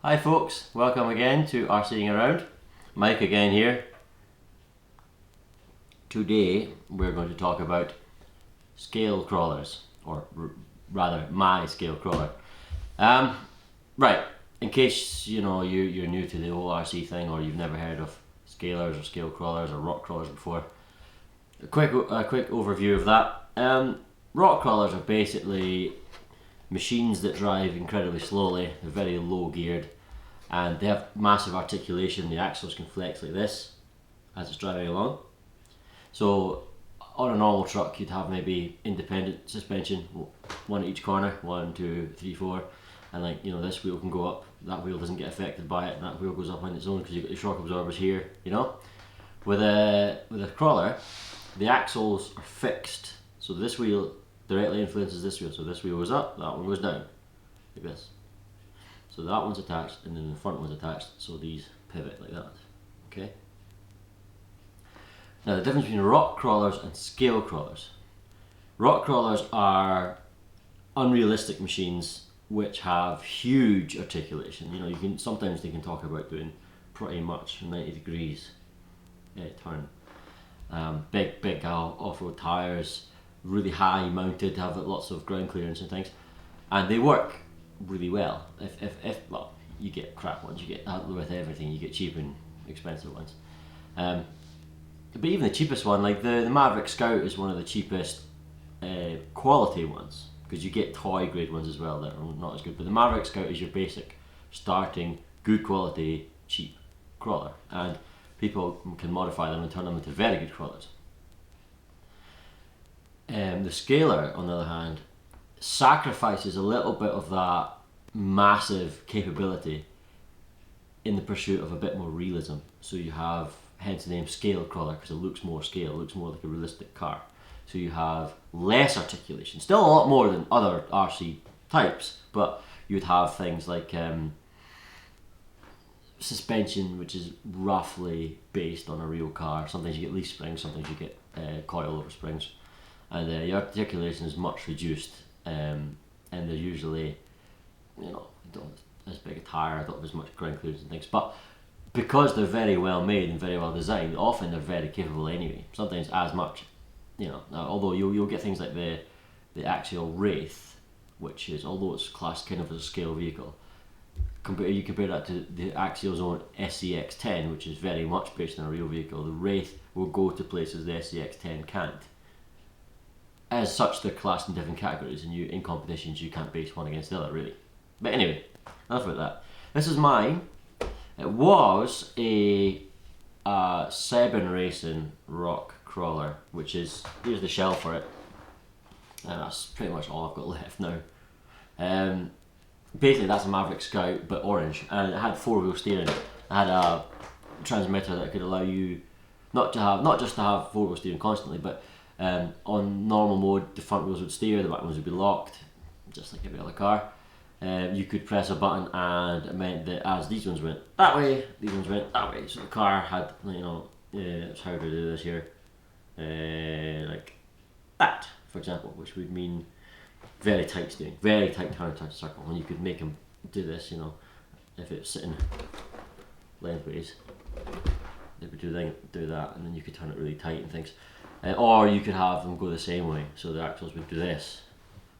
Hi folks, welcome again to RCing Around. Mike again here. Today we're going to talk about scale crawlers, or rather my scale crawler. Right, in case you're new to the whole RC thing, or you've never heard of scalers or scale crawlers or rock crawlers before, a quick overview of that. Rock crawlers are basically machines that drive incredibly slowly. They're very low geared and they have massive articulation. The axles can flex like this as it's driving along. So on a normal truck you'd have maybe independent suspension, one at each corner, 1, 2, 3, 4, and this wheel can go up, that wheel doesn't get affected by it, and that wheel goes up on its own because you've got the shock absorbers here, With a crawler, the axles are fixed, so this wheel directly influences this wheel. So this wheel goes up, that one goes down, like this. So that one's attached, and then the front one's attached, so these pivot like that. Okay. Now the difference between rock crawlers and scale crawlers. Rock crawlers are unrealistic machines which have huge articulation. Sometimes they can talk about doing pretty much 90 degrees turn. Big off-road tires, really high mounted, have lots of ground clearance and things, and they work really well. If you get crap ones, you get with everything, you get cheap and expensive ones. But even the cheapest one, like the Maverick Scout, is one of the cheapest quality ones, because you get toy grade ones as well that are not as good. But the Maverick Scout is your basic starting good quality cheap crawler, and people can modify them and turn them into very good crawlers. The scaler, on the other hand, sacrifices a little bit of that massive capability in the pursuit of a bit more realism. So you have, hence the name scale crawler, because it looks more scale, it looks more like a realistic car. So you have less articulation, still a lot more than other RC types, but you would have things like suspension, which is roughly based on a real car. Sometimes you get leaf springs, sometimes you get coilover springs, and your articulation is much reduced, and they're usually, don't as big a tire, don't have as much ground clearance and things, but because they're very well made and very well designed, often they're very capable anyway, sometimes as much, although you'll get things like the Axial Wraith, which is, although it's classed kind of as a scale vehicle, you compare that to the Axial's own SCX-10, which is very much based on a real vehicle. The Wraith will go to places the SCX-10 can't. As such, they're classed in different categories, and in competitions you can't base one against the other, really. But anyway, enough about that. This is mine. It was a Seben Racing rock crawler, which is, here's the shell for it, and that's pretty much all I've got left now. Basically that's a Maverick Scout but orange, and it had 4-wheel steering. It had a transmitter that could allow you not just to have 4-wheel steering constantly, but on normal mode the front wheels would steer, the back ones would be locked, just like every other car. You could press a button and it meant that as these ones went that way, these ones went that way. So the car had, how do I do this here? Like that, for example, which would mean very tight steering, very tight counter circle, and you could make them do this, if it was sitting lengthways, they would do that, and then you could turn it really tight and things. Or you could have them go the same way, so the axles would do this,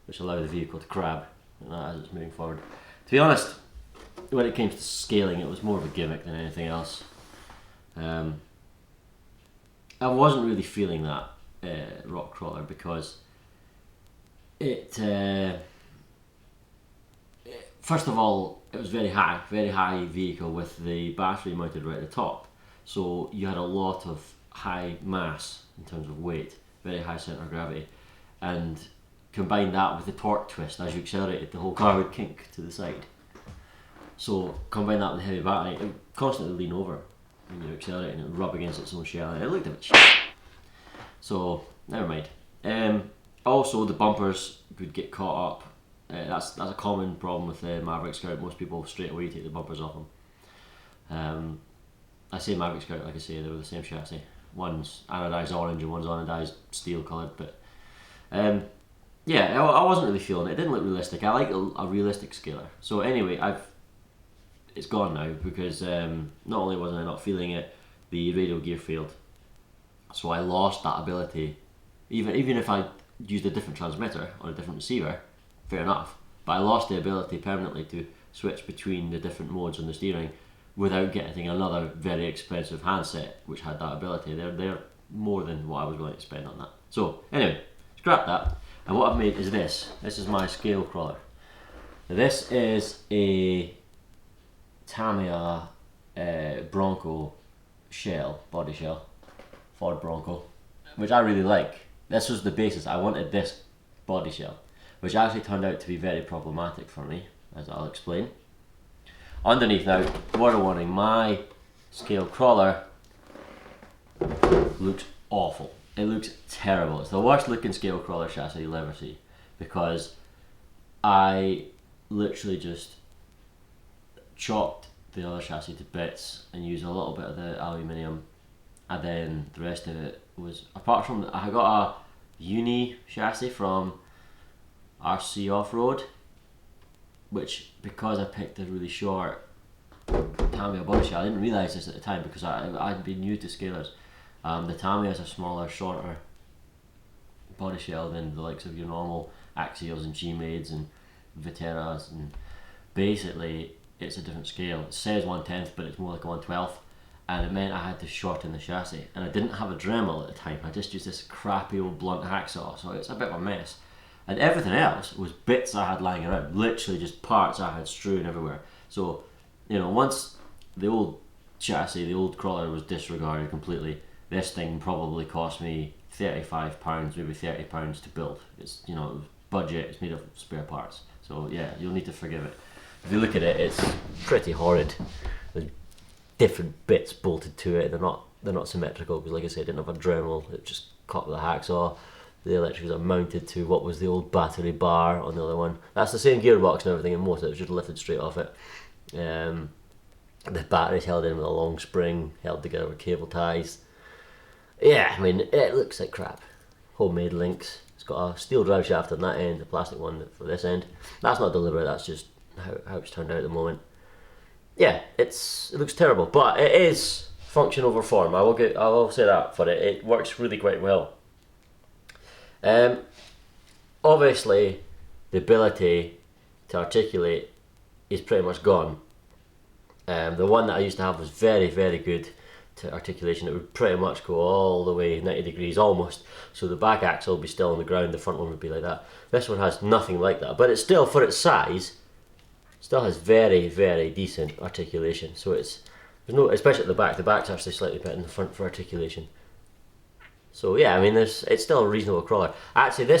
which allowed the vehicle to crab as it's moving forward. To be honest, when it came to scaling, it was more of a gimmick than anything else. I wasn't really feeling that rock crawler because first of all, it was very high vehicle with the battery mounted right at the top, so you had a lot of high mass in terms of weight, very high centre of gravity, and combine that with the torque twist. As you accelerated, the whole car would kink to the side. So combine that with the heavy battery, it would constantly lean over when you're accelerating, it would rub against its own shell, and it looked a bit shit. So never mind. Also the bumpers would get caught up. That's a common problem with the Maverick Scout. Most people straight away take the bumpers off them. I say Maverick Scout, like I say, they were the same chassis. One's anodised orange and one's anodised steel coloured, but yeah, I wasn't really feeling it. It didn't look realistic. I like a realistic scaler. So anyway, it's gone now because not only was I not feeling it, the radial gear failed. So I lost that ability. Even if I used a different transmitter on a different receiver, fair enough. But I lost the ability permanently to switch between the different modes on the steering without getting another very expensive handset which had that ability. They're more than what I was willing to spend on that. So anyway, scrap that. And what I've made is this. This is my scale crawler. Now this is a Tamiya Bronco body shell, Ford Bronco, which I really like. This was the basis. I wanted this body shell, which actually turned out to be very problematic for me, as I'll explain. Underneath now, word of warning, my scale crawler looks awful. It looks terrible. It's the worst looking scale crawler chassis you'll ever see, because I literally just chopped the other chassis to bits and used a little bit of the aluminium, and then the rest of it was, apart from, I got a Uni chassis from RC Offroad, which, because I picked a really short Tamiya body shell, I didn't realise this at the time because I'd been new to scalers. The Tamiya is a smaller, shorter body shell than the likes of your normal Axials and G-Mades and Viteras, and basically it's a different scale. It says 1/10, but it's more like a 1/12, and it meant I had to shorten the chassis, and I didn't have a Dremel at the time. I just used this crappy old blunt hacksaw, so it's a bit of a mess. And everything else was bits I had lying around, literally just parts I had strewn everywhere. So, you know, once the old chassis, the old crawler was disregarded completely, this thing probably cost me £35, maybe £30 to build. It's, you know, it was budget, it's made of spare parts. So yeah, you'll need to forgive it. If you look at it, it's pretty horrid. There's different bits bolted to it. They're not symmetrical because, like I said, I didn't have a Dremel. It just cut with a hacksaw. The electrics are mounted to what was the old battery bar on the other one. That's the same gearbox and everything, and most of it was just lifted straight off it. The battery's held in with a long spring, held together with cable ties. Yeah, I mean, it looks like crap. Homemade links. It's got a steel drive shaft on that end, a plastic one for this end. That's not deliberate, that's just how it's turned out at the moment. Yeah, it looks terrible, but it is function over form. I will say that for it. It works really quite well. Obviously, the ability to articulate is pretty much gone. The one that I used to have was very, very good to articulation. It would pretty much go all the way 90 degrees almost, so the back axle would be still on the ground, the front one would be like that. This one has nothing like that, but it's still, for its size, still has very, very decent articulation. So there's no, especially at the back's actually slightly better than the front for articulation. So yeah, I mean, it's still a reasonable crawler. Actually,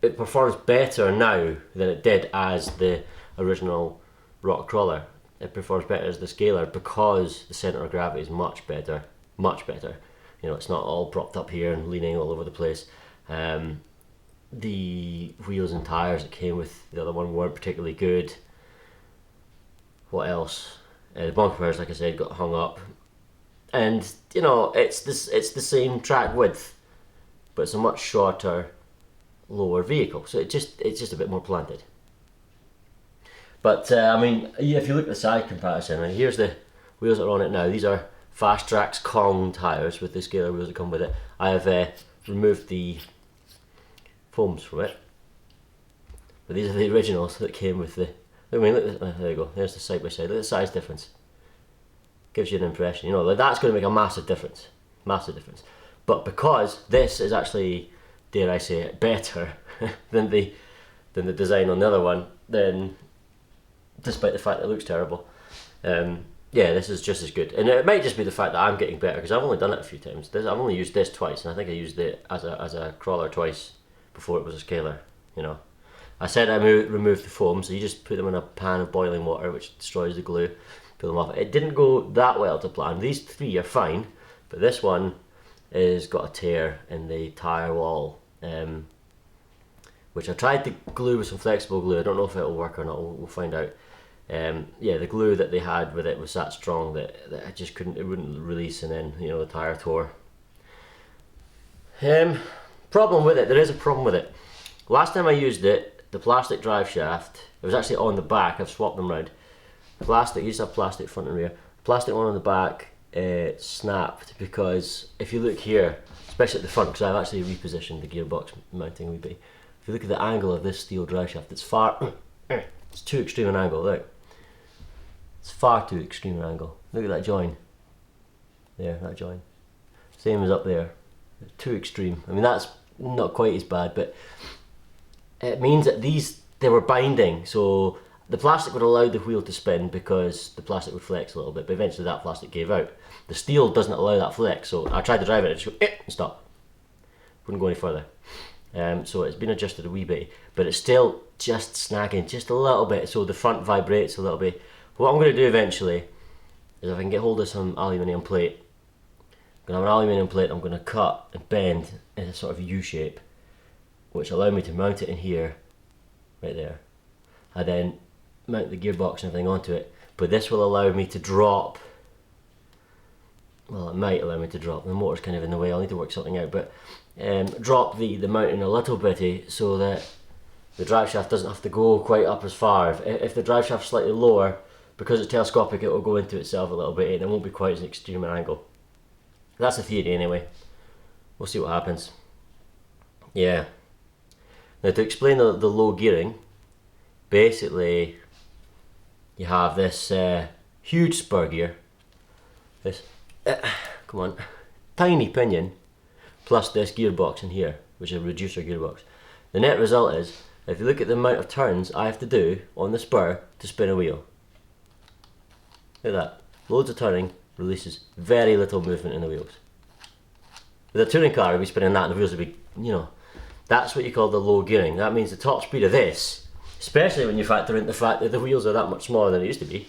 it performs better now than it did as the original rock crawler. It performs better as the scaler because the centre of gravity is much better, much better. You know, it's not all propped up here and leaning all over the place. The wheels and tyres that came with the other one weren't particularly good. What else? The bumpers, like I said, got hung up. And you know, it's the same track width, but it's a much shorter, lower vehicle. So it's just a bit more planted. But I mean, if you look at the side comparison, and here's the wheels that are on it now. These are Fast Trax Kong tyres with the scaler wheels that come with it. I have removed the foams from it, but these are the originals that came with the. I mean, look, there you go. There's the side by side. Look at the size difference. Gives you an impression. You know, like that's going to make a massive difference. Massive difference. But because this is actually, dare I say it, better than the design on the other one, then, despite the fact that it looks terrible, yeah, this is just as good. And it might just be the fact that I'm getting better because I've only done it a few times. I've only used this twice, and I think I used it as a crawler twice before it was a scaler. You know, I said I removed the foam, so you just put them in a pan of boiling water, which destroys the glue. Peel them off. It didn't go that well to plan. These three are fine, but this one is got a tear in the tyre wall, which I tried to glue with some flexible glue. I don't know if it'll work or not. We'll find out. Yeah, the glue that they had with it was that strong that I just couldn't. It wouldn't release, and then you know the tyre tore. Problem with it. There is a problem with it. Last time I used it, the plastic drive shaft. It was actually on the back. I've swapped them round. plastic, used to have plastic front and rear. Plastic one on the back snapped because if you look here, especially at the front, because I've actually repositioned the gearbox mounting a wee bit. If you look at the angle of this steel drive shaft, it's it's too extreme an angle, look. It's far too extreme an angle. Look at that join. There, that join. Same as up there. Too extreme. I mean, that's not quite as bad, but it means that they were binding, so the plastic would allow the wheel to spin because the plastic would flex a little bit, but eventually that plastic gave out. The steel doesn't allow that flex, so I tried to drive it and it just go and stop. Wouldn't go any further. So it's been adjusted a wee bit, but it's still just snagging just a little bit, so the front vibrates a little bit. What I'm going to do eventually is if I can get hold of some aluminium plate, I'm going to have an aluminium plate I'm going to cut and bend in a sort of U shape, which allow me to mount it in here, right there, and then mount the gearbox and everything onto it. But this will allow me to drop, well, it might allow me to drop, the motor's kind of in the way, I'll need to work something out, but drop the mounting a little bitty so that the drive shaft doesn't have to go quite up as far. If the drive shaft's slightly lower, because it's telescopic, it will go into itself a little bit and it won't be quite as extreme an angle. That's the theory anyway. We'll see what happens. Yeah. Now to explain the low gearing, basically you have this huge spur gear, this come on, tiny pinion, plus this gearbox in here, which is a reducer gearbox. The net result is, if you look at the amount of turns I have to do on the spur to spin a wheel, look at that, loads of turning releases very little movement in the wheels. With a touring car, I'd be spinning that and the wheels would be, you know, that's what you call the low gearing. That means the top speed of this, especially when you factor in the fact that the wheels are that much smaller than it used to be,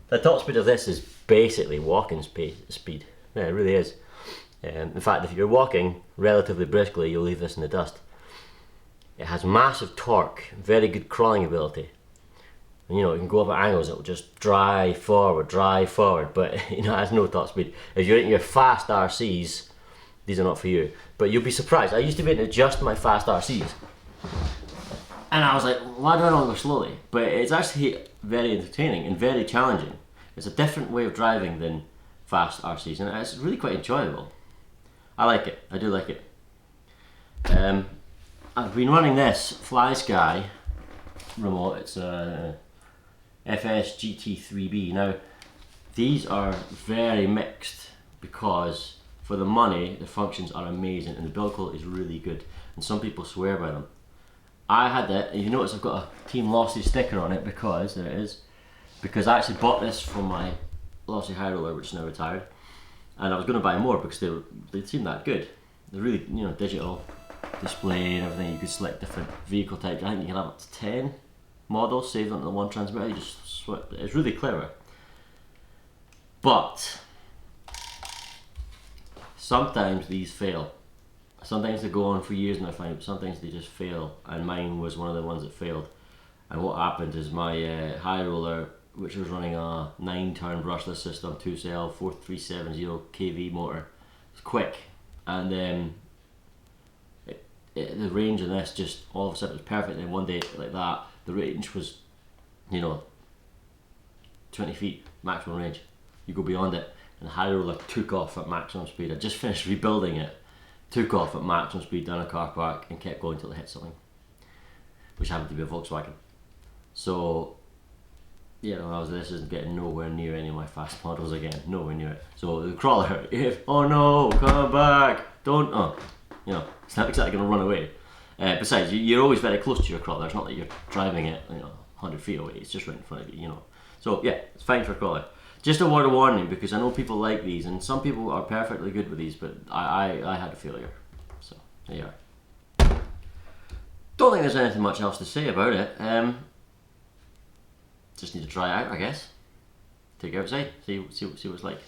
the top speed of this is basically walking speed. Yeah, it really is. In fact, if you're walking relatively briskly, you'll leave this in the dust. It has massive torque, very good crawling ability. And, you know, it can go up at angles, it will just drive forward, but you know, it has no top speed. If you're in your fast RCs, these are not for you. But you'll be surprised. I used to be able to adjust my fast RCs, and I was like, why do I not go slowly? But it's actually very entertaining and very challenging. It's a different way of driving than fast RCs, and it's really quite enjoyable. I like it. I do like it. I've been running this FlySky remote. It's a FS GT3B. Now, these are very mixed because for the money, the functions are amazing and the build quality is really good. And some people swear by them. I had that, and you notice I've got a Team Lossy sticker on it because, there it is, because I actually bought this from my Lossy High Roller, which is now retired, and I was going to buy more because they seemed that good. They're really, you know, digital display and everything. You could select different vehicle types. I think you can have up to 10 models saved onto the one transmitter. You just swap. It's really clever. But sometimes these fail. Sometimes they go on for years and I find it, sometimes they just fail, and mine was one of the ones that failed. And what happened is my high roller, which was running a 9-turn brushless system, 2-cell, 4370 kV motor, it's quick, and the range on this just all of a sudden was perfect. And one day like that, the range was, you know, 20 feet maximum range. You go beyond it, and the high roller took off at maximum speed. I just finished rebuilding it, took off at maximum speed down a car park and kept going until it hit something, which happened to be a Volkswagen. So, you know, this isn't getting nowhere near any of my fast models again, nowhere near it. So the crawler, oh no, come back, don't, oh, you know, it's not exactly going to run away. Besides, you're always very close to your crawler. It's not like you're driving it, you know, 100 feet away. It's just right in front of you, you know. So yeah, it's fine for a crawler. Just a word of warning, because I know people like these, and some people are perfectly good with these, but I had a failure. So there you are. Don't think there's anything much else to say about it. Just need to try it out, I guess. Take it outside, see what it's like.